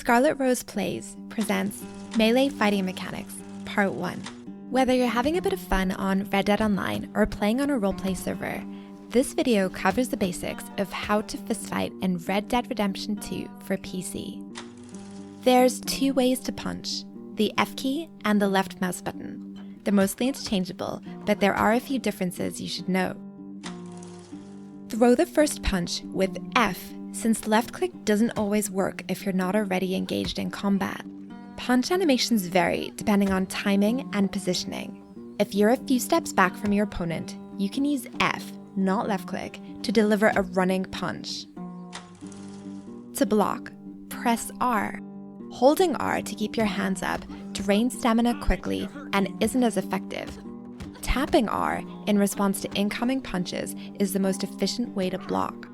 Scarlet Rose Plays presents Melee Fighting Mechanics, Part 1. Whether you're having a bit of fun on Red Dead Online or playing on a roleplay server, this video covers the basics of how to fistfight in Red Dead Redemption 2 for PC. There's two ways to punch, the F key and the left mouse button. They're mostly interchangeable, but there are a few differences you should know. Throw the first punch with F, since left click doesn't always work if you're not already engaged in combat. Punch animations vary depending on timing and positioning. If you're a few steps back from your opponent, you can use F, not left click, to deliver a running punch. To block, press R. Holding R to keep your hands up drains stamina quickly and isn't as effective. Tapping R in response to incoming punches is the most efficient way to block.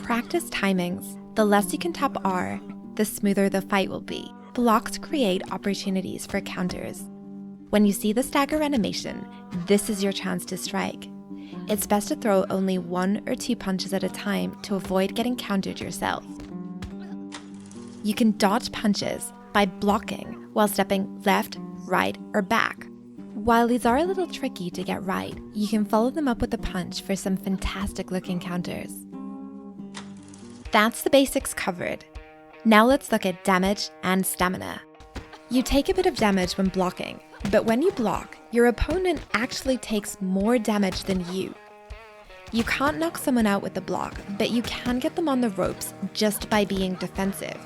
Practice timings. The less you can tap R, the smoother the fight will be. Blocks create opportunities for counters. When you see the stagger animation, this is your chance to strike. It's best to throw only 1 or 2 punches at a time to avoid getting countered yourself. You can dodge punches by blocking while stepping left, right, or back. While these are a little tricky to get right, you can follow them up with a punch for some fantastic looking counters. That's the basics covered. Now let's look at damage and stamina. You take a bit of damage when blocking, but when you block, your opponent actually takes more damage than you. You can't knock someone out with the block, but you can get them on the ropes just by being defensive.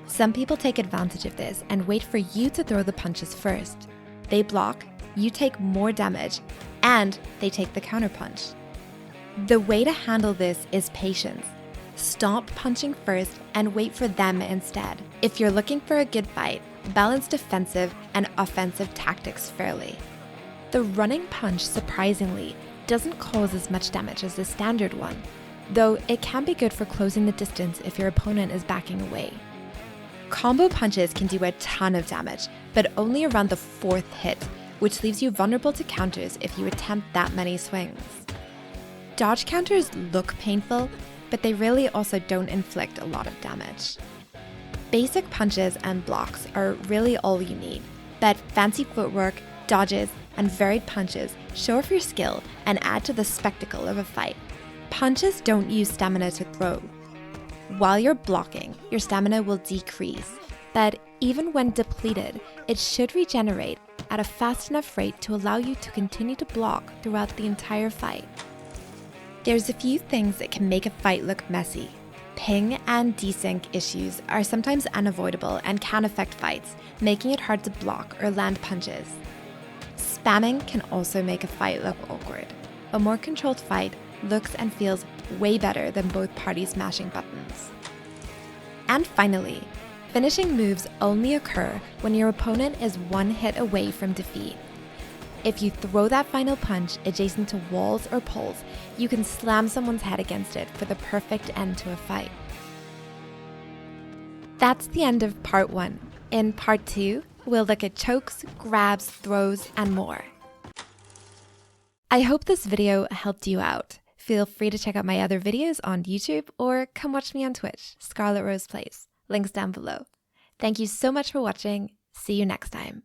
Some people take advantage of this and wait for you to throw the punches first. They block, you take more damage, and they take the counterpunch. The way to handle this is patience. Stop punching first and wait for them instead. If you're looking for a good fight, balance defensive and offensive tactics fairly. The running punch, surprisingly, doesn't cause as much damage as the standard one, though it can be good for closing the distance if your opponent is backing away. Combo punches can do a ton of damage, but only around the 4th hit, which leaves you vulnerable to counters if you attempt that many swings. Dodge counters look painful, but they really also don't inflict a lot of damage. Basic punches and blocks are really all you need, but fancy footwork, dodges, and varied punches show off your skill and add to the spectacle of a fight. Punches don't use stamina to throw. While you're blocking, your stamina will decrease, but even when depleted, it should regenerate at a fast enough rate to allow you to continue to block throughout the entire fight. There's a few things that can make a fight look messy. Ping and desync issues are sometimes unavoidable and can affect fights, making it hard to block or land punches. Spamming can also make a fight look awkward. A more controlled fight looks and feels way better than both parties mashing buttons. And finally, finishing moves only occur when your opponent is 1 hit away from defeat. If you throw that final punch adjacent to walls or poles, you can slam someone's head against it for the perfect end to a fight. That's the end of Part 1. In Part 2, we'll look at chokes, grabs, throws, and more. I hope this video helped you out. Feel free to check out my other videos on YouTube or come watch me on Twitch, Scarlet Rose Plays. Links down below. Thank you so much for watching. See you next time.